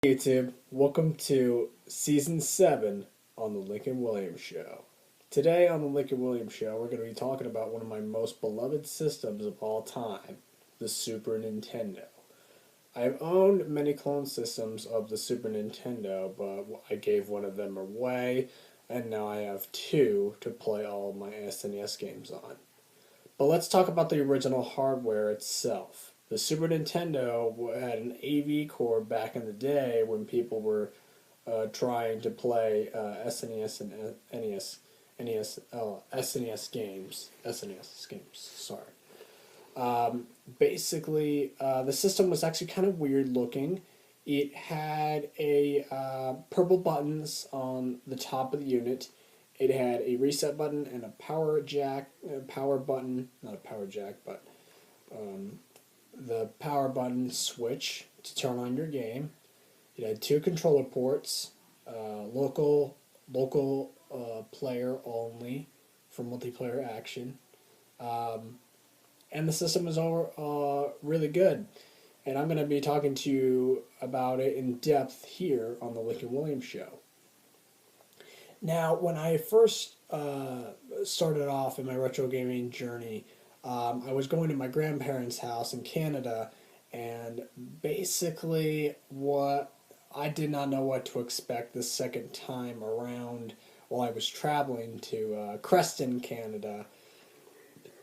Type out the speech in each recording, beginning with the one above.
YouTube, welcome to Season 7 on the Lincoln Williams Show. Today on the Lincoln Williams Show, we're going to be talking about one of my most beloved systems of all time, the Super Nintendo. I've owned many clone systems of the Super Nintendo, but I gave one of them away, and now I have two to play all of my SNES games on. But let's talk about the original hardware itself. The Super Nintendo had an AV cord back in the day when people were trying to play SNES and SNES games. SNES games, sorry. Basically, the system was actually kind of weird looking. It had purple buttons on the top of the unit. It had a reset button and a power button, not a power jack, but the power button switch to turn on your game. It had two controller ports, local player only for multiplayer action, and the system was really good. And I'm going to be talking to you about it in depth here on the Lincoln Williams Show. Now, when I first started off in my retro gaming journey, I was going to my grandparents' house in Canada, and basically I did not know what to expect the second time around while I was traveling to Creston, Canada,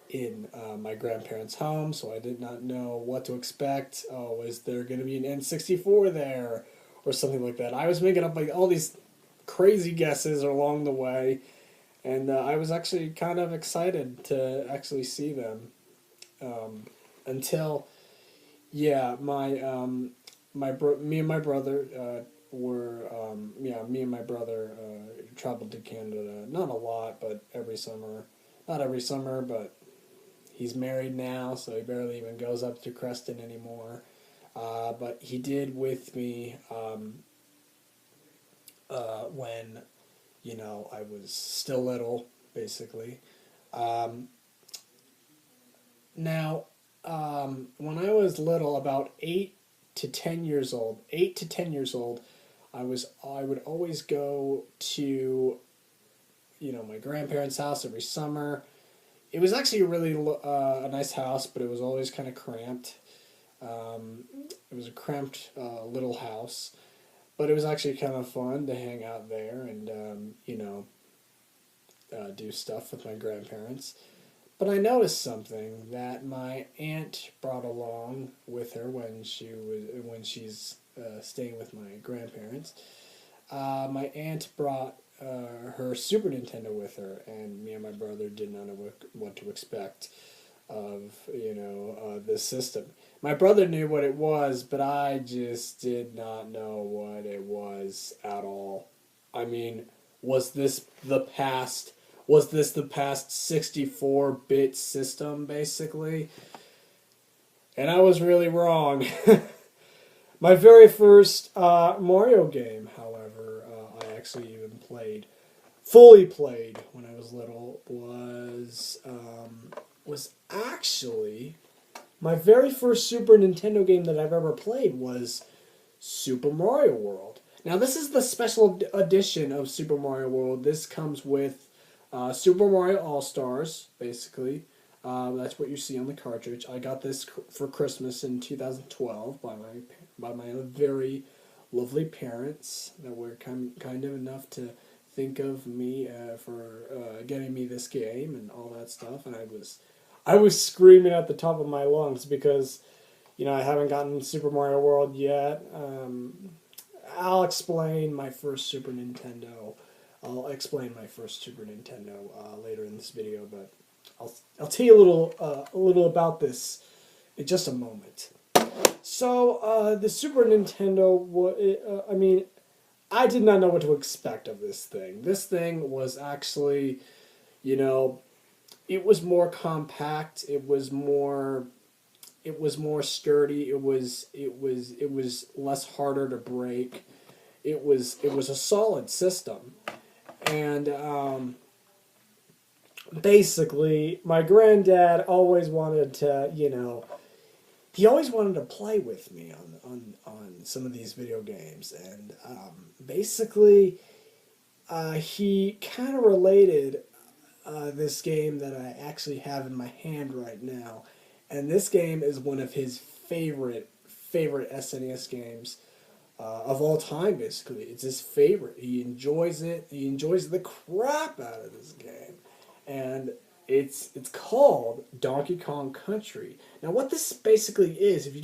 in my grandparents' home, so I did not know what to expect. Oh, is there going to be an N64 there, or something like that? I was making up like all these crazy guesses along the way, and I was actually kind of excited to actually see them. Until, yeah, me and my brother me and my brother traveled to Canada, not a lot, but not every summer, but he's married now, so he barely even goes up to Creston anymore. But he did with me when, I was still little, basically. Now, when I was little, about 8 to 10 years old, I would always go to, my grandparents' house every summer. It was actually a really a nice house, but it was always kind of cramped. It was a cramped little house, but it was actually kind of fun to hang out there and, do stuff with my grandparents. But I noticed something that my aunt brought along with her when she's staying with my grandparents. My aunt brought her Super Nintendo with her, and me and my brother did not know what to expect of this system. My brother knew what it was, but I just did not know what it was at all. I mean, was this the past? Was this the past 64-bit system, basically? And I was really wrong. My very first Mario game, however, I actually even fully played when I was little, was actually my very first Super Nintendo game that I've ever played was Super Mario World. Now, this is the special edition of Super Mario World. This comes with Super Mario All-Stars, basically. That's what you see on the cartridge. I got this for Christmas in 2012 by my very lovely parents that were kind of enough to think of me for getting me this game and all that stuff. And I was screaming at the top of my lungs because I haven't gotten Super Mario World yet. I'll explain my first Super Nintendo. I'll explain my first Super Nintendo later in this video, but I'll tell you a little about this in just a moment. So the Super Nintendo, I did not know what to expect of this thing. This thing was actually, it was more compact. It was more sturdy. It was less harder to break. It was a solid system. And basically, my granddad always wanted to, he always wanted to play with me on some of these video games, and basically he kind of related this game that I actually have in my hand right now, and this game is one of his favorite SNES games of all time. Basically, it's his favorite. He enjoys it. He enjoys the crap out of this game, and it's called Donkey Kong Country. Now, what this basically is, if you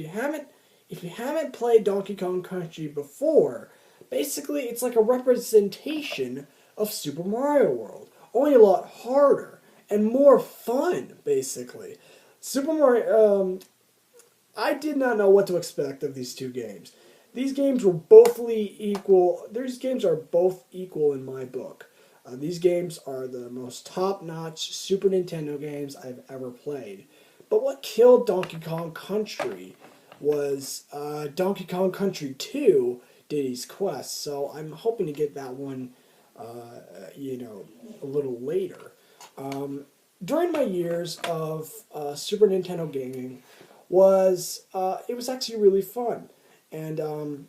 haven't played Donkey Kong Country before, basically it's like a representation of Super Mario World, only a lot harder and more fun. Basically, Super Mario. I did not know what to expect of these two games. These games were bothly equal. These games are both equal in my book. These games are the most top-notch Super Nintendo games I've ever played. But what killed Donkey Kong Country was Donkey Kong Country 2, Diddy's Quest. So I'm hoping to get that one, a little later. During my years of Super Nintendo gaming, it was actually really fun. And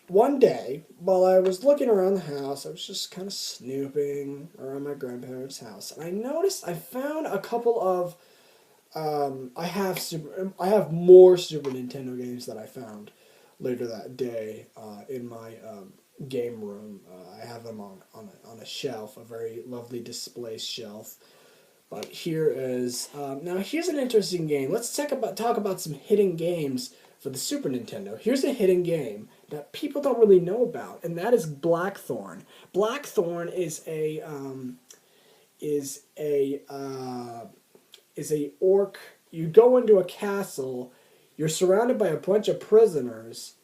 one day, while I was looking around the house, I was just kind of snooping around my grandparents' house, and I found a couple of I have more Super Nintendo games that I found later that day in my game room. I have them on a shelf, a very lovely display shelf. But here is now here's an interesting game. Let's talk about some hidden games for the Super Nintendo. Here's a hidden game that people don't really know about, and that is Blackthorn. Blackthorn is a orc. You go into a castle. You're surrounded by a bunch of prisoners,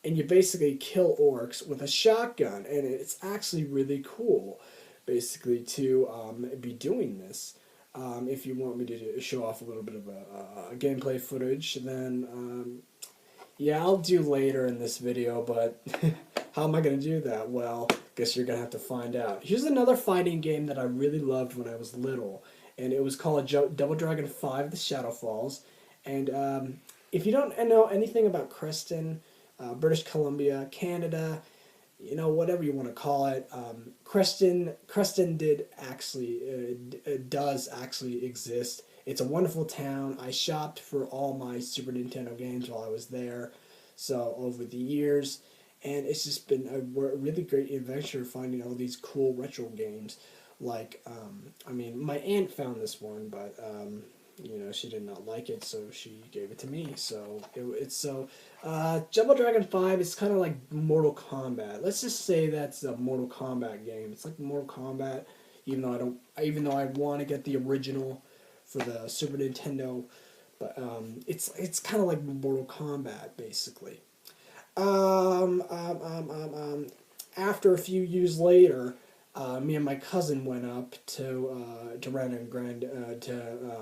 and you basically kill orcs with a shotgun, and it's actually really cool, basically, to be doing this. If you want me to show off a little bit of a gameplay footage, then yeah, I'll do later in this video, but how am I going to do that? Well, guess you're going to have to find out. Here's another fighting game that I really loved when I was little, and it was called Double Dragon 5 The Shadow Falls. And if you don't know anything about Creston, British Columbia, Canada, whatever you want to call it, Creston does actually exist. It's a wonderful town. I shopped for all my Super Nintendo games while I was there, so over the years, and it's just been a really great adventure finding all these cool retro games. Like, my aunt found this one, but she did not like it, so she gave it to me. So Double Dragon 5 is kind of like Mortal Kombat. Let's just say that's a Mortal Kombat game. It's like Mortal Kombat, even though I want to get the original for the Super Nintendo, but it's kind of like Mortal Kombat basically. After a few years later, me and my cousin went up to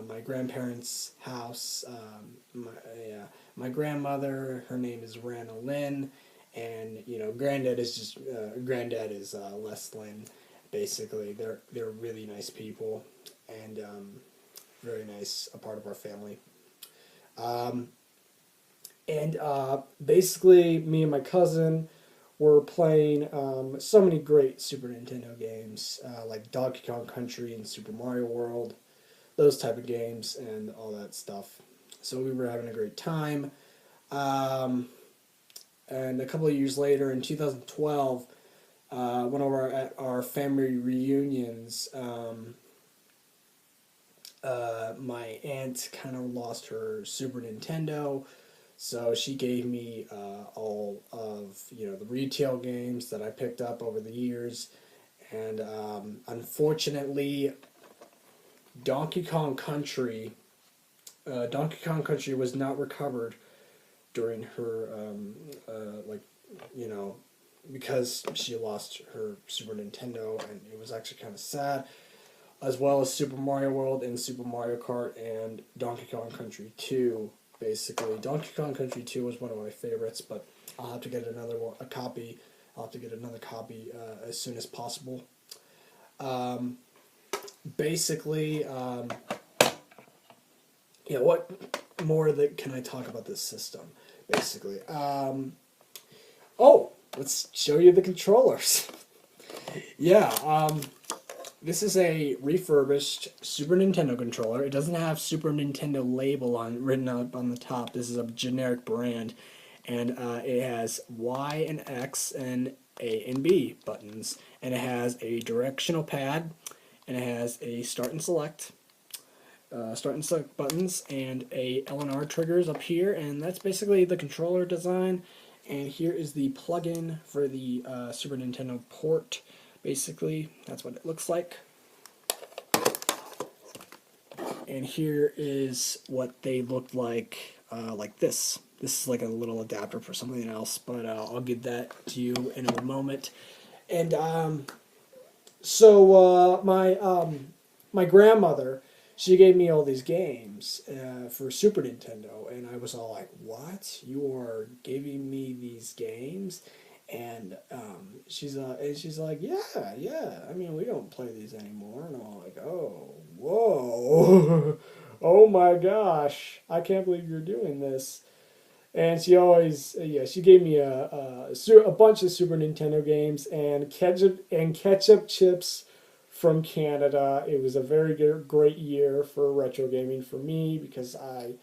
my grandparents' house. My grandmother, her name is Rana Lynn, and granddad is Les Lynn. Basically, they're really nice people, and very nice, a part of our family. Basically, me and my cousin were playing so many great Super Nintendo games, like Donkey Kong Country and Super Mario World, those type of games, and all that stuff. So we were having a great time. And a couple of years later, in 2012, one of our family reunions, my aunt kind of lost her Super Nintendo, so she gave me all of the retail games that I picked up over the years, and unfortunately, Donkey Kong Country was not recovered during her because she lost her Super Nintendo, and it was actually kind of sad. As well as Super Mario World and Super Mario Kart and Donkey Kong Country 2, basically. Donkey Kong Country 2 was one of my favorites, but I'll have to get another copy as soon as possible. Basically, what more that can I talk about this system, basically? Oh, let's show you the controllers. Yeah, this is a refurbished Super Nintendo controller. It doesn't have Super Nintendo label written up on the top. This is a generic brand, and it has Y and X and A and B buttons, and it has a directional pad, and it has a start and select buttons, and a L and R triggers up here, and that's basically the controller design. And here is the plug-in for the Super Nintendo port. Basically, that's what it looks like. And here is what they looked like this. This is like a little adapter for something else, but I'll give that to you in a moment. And my grandmother, she gave me all these games for Super Nintendo, and I was all like, "What? You are giving me these games?" And she's like, "Yeah. I mean, we don't play these anymore." And I'm like, "Oh, whoa, oh my gosh! I can't believe you're doing this." And she always, she gave me a bunch of Super Nintendo games and ketchup chips from Canada. It was a very great year for retro gaming for me because I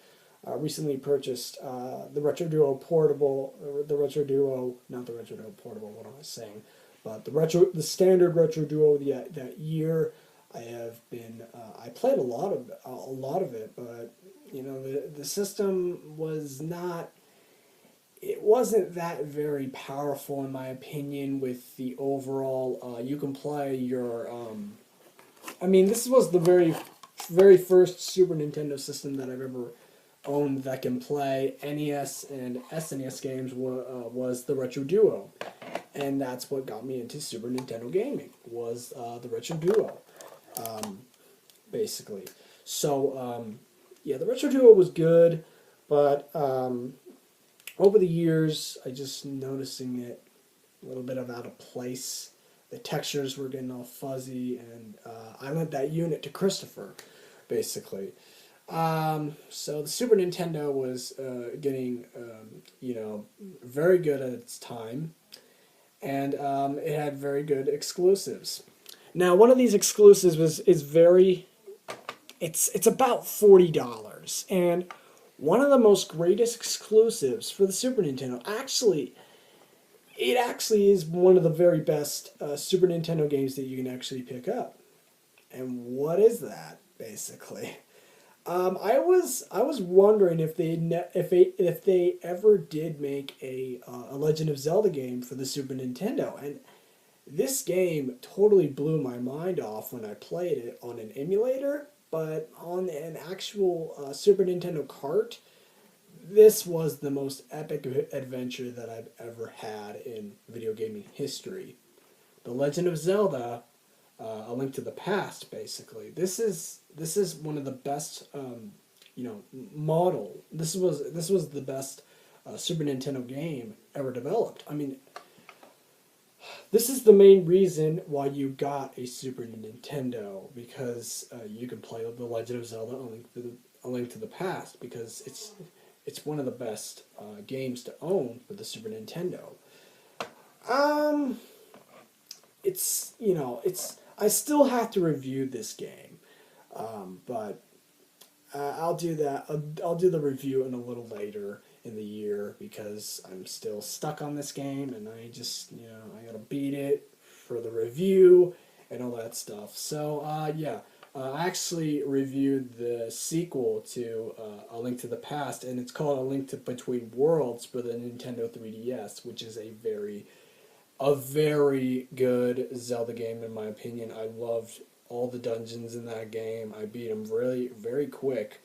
recently purchased the Retro Duo portable, or the Retro Duo, not the Retro Duo portable. What am I saying? But the standard Retro Duo that year. I played a lot of it, but the system was not. It wasn't that very powerful in my opinion. With the overall, you can play your. I mean, this was the very first Super Nintendo system that I've ever owned that can play NES and SNES games. Was the Retro Duo, and that's what got me into Super Nintendo gaming. Was the Retro Duo. Basically. So, the Retro Duo was good, but over the years, I just noticing it a little bit of out of place. The textures were getting all fuzzy, and I lent that unit to Christopher, basically. So the Super Nintendo was getting, very good at its time, and it had very good exclusives. Now, one of these exclusives it's about $40, and one of the most greatest exclusives for the Super Nintendo, it actually is one of the very best Super Nintendo games that you can actually pick up. And what is that, basically? I was wondering if they ever did make a Legend of Zelda game for the Super Nintendo, and this game totally blew my mind off when I played it on an emulator, but on an actual Super Nintendo cart, this was the most epic adventure that I've ever had in video gaming history. The Legend of Zelda, A Link to the Past, basically. This is one of the best, model. This was the best Super Nintendo game ever developed. I mean, this is the main reason why you got a Super Nintendo, because you can play The Legend of Zelda: A Link to the Past, because it's one of the best games to own for the Super Nintendo. I still have to review this game, but I'll do that. I'll do the review in a little later in the year, because I'm still stuck on this game, and I just, I gotta beat it for the review and all that stuff. So, I actually reviewed the sequel to A Link to the Past, and it's called A Link to Between Worlds for the Nintendo 3DS, which is a very good Zelda game in my opinion. I loved all the dungeons in that game. I beat them really very quick.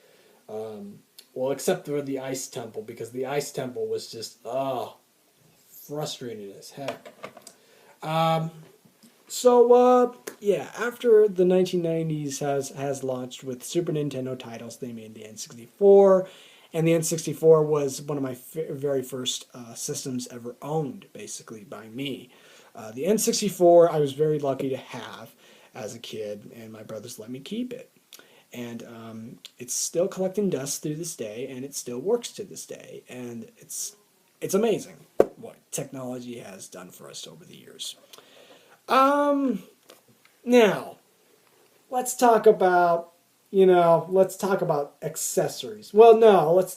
Well, except for the Ice Temple, because the Ice Temple was just, frustrating as heck. After the 1990s has launched with Super Nintendo titles, they made the N64, and the N64 was one of my very first systems ever owned, basically, by me. The N64 I was very lucky to have as a kid, and my brothers let me keep it. and it's still collecting dust through this day, and it still works to this day, and it's amazing what technology has done for us over the years. Now let's talk about accessories. Well, no, let's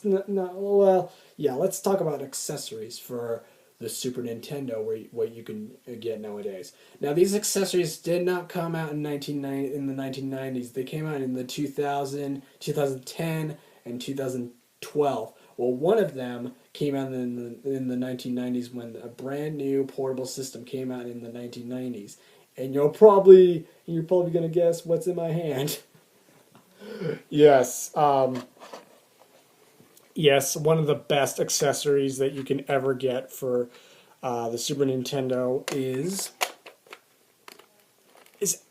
talk about accessories for the Super Nintendo, what you can get nowadays. Now, these accessories did not come out in the 1990s. They came out in the 2010, and 2012. Well, one of them came out in the 1990s when a brand new portable system came out in the 1990s. And you're probably gonna guess what's in my hand. Yes, yes, one of the best accessories that you can ever get for the Super Nintendo is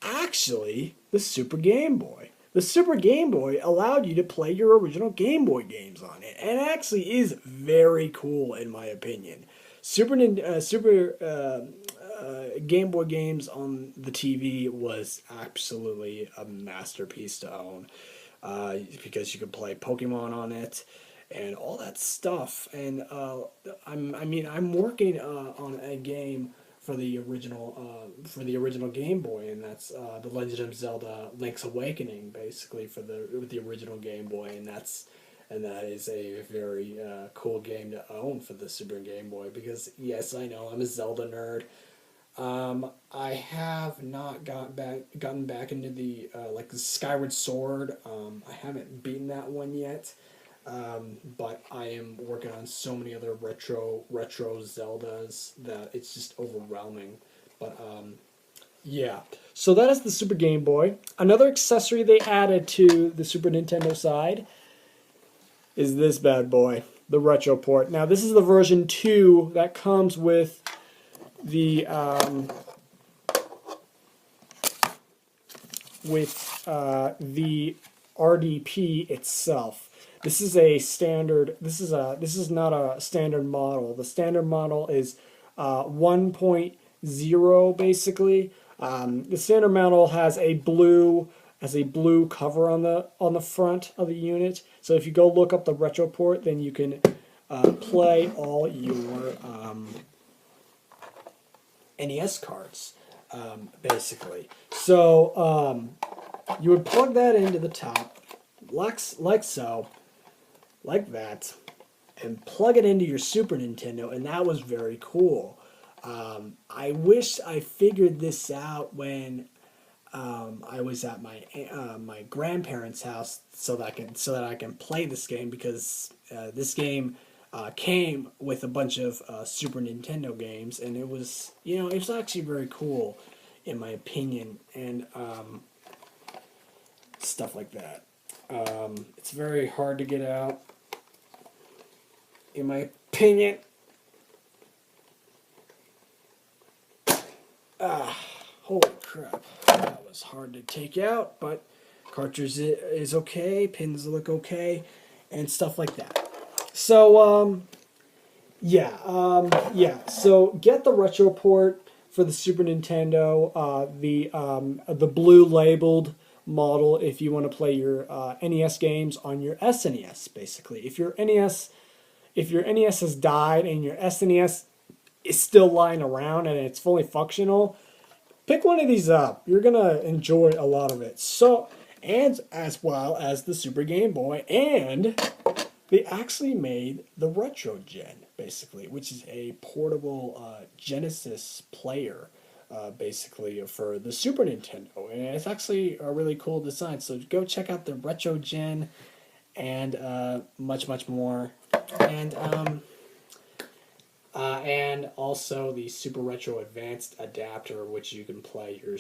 actually the Super Game Boy. The Super Game Boy allowed you to play your original Game Boy games on it, and it actually is very cool in my opinion. Super Game Boy games on the TV was absolutely a masterpiece to own, because you could play Pokemon on it and all that stuff. And I'm working on a game for the original Game Boy, and that's The Legend of Zelda: Link's Awakening, basically with the original Game Boy, and that is a very cool game to own for the Super Game Boy, because yes, I know I'm a Zelda nerd. I have not gotten back into the like the Skyward Sword. I haven't beaten that one yet. But I am working on so many other retro Zeldas that it's just overwhelming. But yeah. So that is the Super Game Boy. Another accessory they added to the Super Nintendo side is this bad boy, the Retro Port. Now this is the version 2 that comes with the the RDP itself. This is a standard. This is not a standard model. The standard model is 1.0 basically. The standard model has a blue cover on the front of the unit. So if you go look up the Retro Port, then you can play all your NES cards, basically. So you would plug that into the top, like so, like that, and plug it into your Super Nintendo, and that was very cool. I wish I figured this out when I was at my grandparents' house, so that I can play this game, because this game came with a bunch of Super Nintendo games, and it was actually very cool, in my opinion, and stuff like that. It's very hard to get out, in my opinion. Holy crap, that was hard to take out, but cartridge is okay, pins look okay, and stuff like that. So so get the Retro Port for the Super Nintendo, the blue labeled model if you want to play your NES games on your SNES. Basically, if your NES has died and your SNES is still lying around and it's fully functional, pick one of these up. You're gonna enjoy a lot of it. So, and as well as the Super Game Boy, and they actually made the Retro Gen, basically, which is a portable Genesis player, basically, for the Super Nintendo. And it's actually a really cool design. So go check out the Retro Gen and much, much more. And also the Super Retro Advanced adapter, which you can play your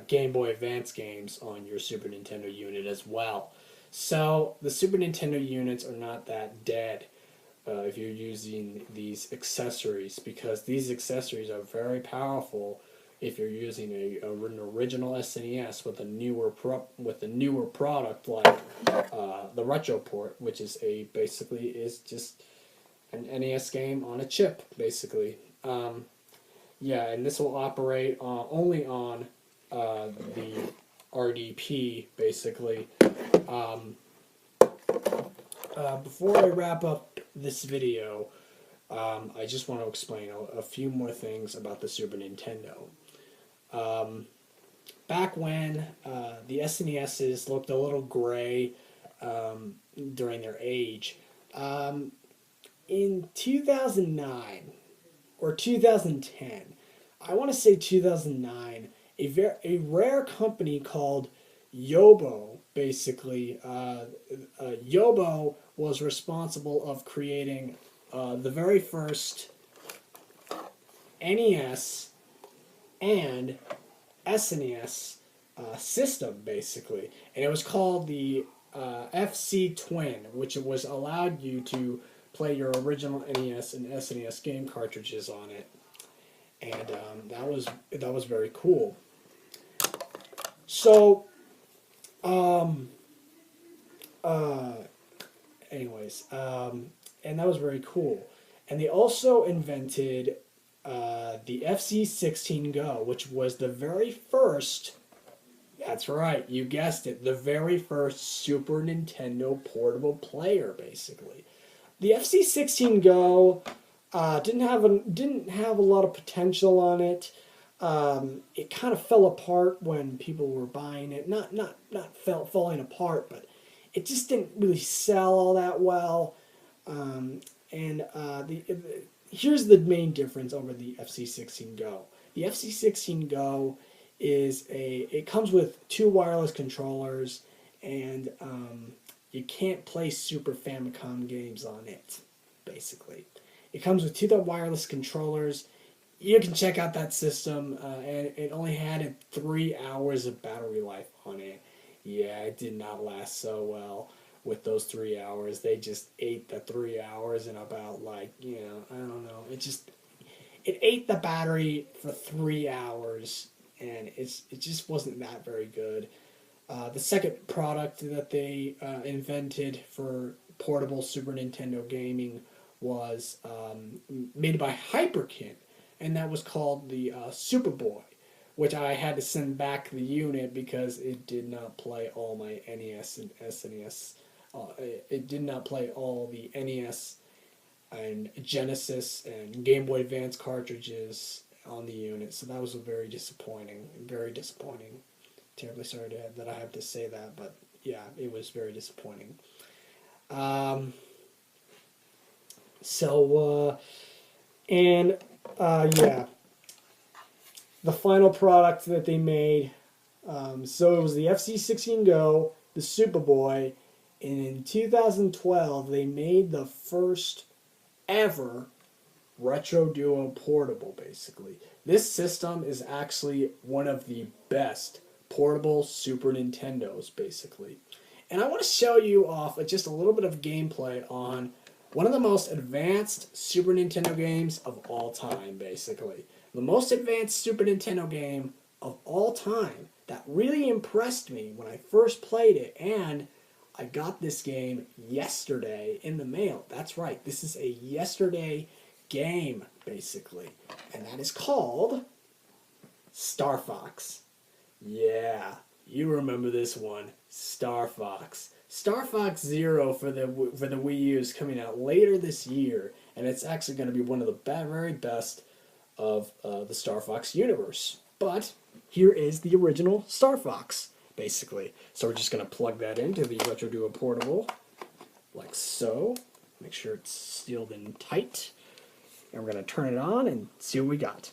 Game Boy Advance games on your Super Nintendo unit as well. So the Super Nintendo units are not that dead if you're using these accessories, because these accessories are very powerful if you're using an original SNES with a newer product like the Retro Port, which is basically just an NES game on a chip, basically. And this will operate only on the RDP, basically. Um, Before I wrap up this video, I just want to explain a few more things about the Super Nintendo. Back when the SNESs looked a little gray during their age, in 2009 or 2010, I want to say 2009, a rare company called Yobo, basically, Yobo was responsible of creating the very first NES and SNES system, basically. And it was called the FC Twin, which was allowed you to play your original NES and SNES game cartridges on it. And that was very cool. So, anyways, and that was very cool. And they also invented the FC-16 Go, which was the very first, that's right, you guessed it, the very first Super Nintendo portable player, basically. The FC-16 Go didn't have a lot of potential on it. It kind of fell apart when people were buying it. Not falling apart, but it just didn't really sell all that well. Here's the main difference over the FC-16 Go. The FC-16 Go it comes with 2 wireless controllers, and you can't play Super Famicom games on it, basically. It comes with 2 wireless controllers. You can check out that system, and it only had 3 hours of battery life on it. Yeah, it did not last so well with those 3 hours. They just ate the 3 hours in about, like, I don't know. It ate the battery for 3 hours, and it just wasn't that very good. The second product that they invented for portable Super Nintendo gaming was made by Hyperkin, and that was called the Superboy, which I had to send back the unit because it did not play all my NES and SNES. It did not play all the NES and Genesis and Game Boy Advance cartridges on the unit, so that was very disappointing. Very disappointing. Terribly sorry that I have to say that, but yeah, it was very disappointing. Yeah, the final product that they made, so it was the FC-16 Go, the Superboy, and in 2012 they made the first ever Retro Duo portable, basically. This system is actually one of the best portable Super Nintendos, basically. And I want to show you off just a little bit of gameplay on one of the most advanced Super Nintendo games of all time, basically. The most advanced Super Nintendo game of all time that really impressed me when I first played it, and I got this game yesterday in the mail. That's right, this is a yesterday game, basically. And that is called Star Fox. Yeah, you remember this one, Star Fox. Star Fox Zero for the Wii U is coming out later this year, and it's actually going to be one of the very best of the Star Fox universe. But here is the original Star Fox, basically. So we're just going to plug that into the Retro Duo portable, like so. Make sure it's sealed in tight. And we're going to turn it on and see what we got.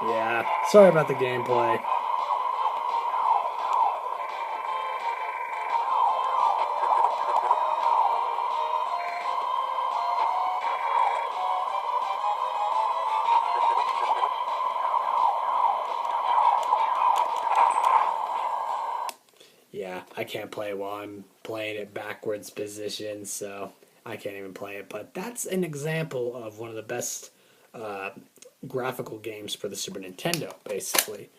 Yeah, sorry about the gameplay. Yeah, I can't play while I'm playing it backwards position, so I can't even play it. But that's an example of one of the best uh, graphical games for the Super Nintendo, basically.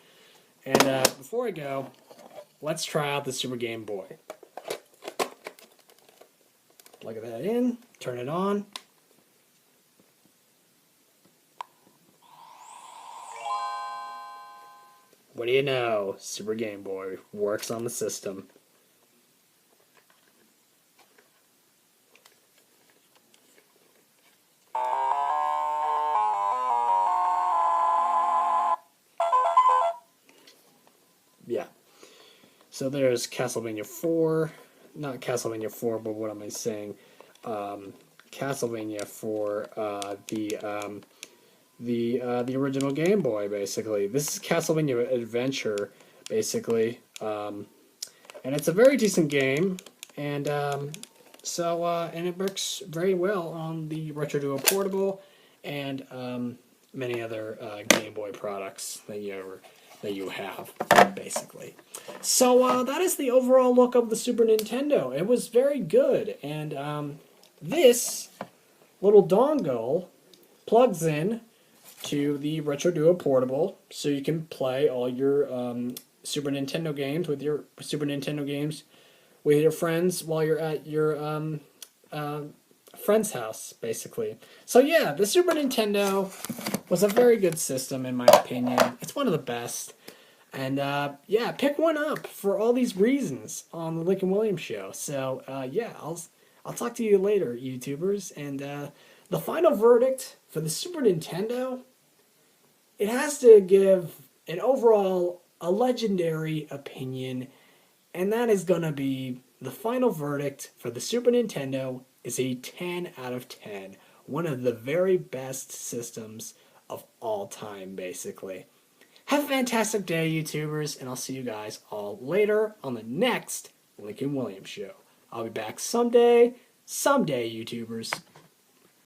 And before I go, let's try out the Super Game Boy. Plug that in, turn it on. What do you know? Super Game Boy works on the system. Yeah. So there's Castlevania 4. Not Castlevania 4, but what am I saying? Castlevania for the original Game Boy, basically. This is Castlevania Adventure, basically, and it's a very decent game, and and it works very well on the Retro Duo Portable and many other Game Boy products that you have, basically. So that is the overall look of the Super Nintendo. It was very good, and this little dongle plugs in to the Retro Duo Portable, so you can play all your Super Nintendo games with your friends while you're at your friend's house, basically. So yeah, the Super Nintendo was a very good system in my opinion. It's one of the best. And yeah, pick one up for all these reasons on the Lincoln Williams Show. So yeah, I'll talk to you later, YouTubers. And the final verdict for the Super Nintendo, it has to give an overall a legendary opinion, and that is gonna be the final verdict for the Super Nintendo is a 10 out of 10. One of the very best systems of all time, basically. Have a fantastic day, YouTubers, and I'll see you guys all later on the next Lincoln Williams Show. I'll be back someday, YouTubers.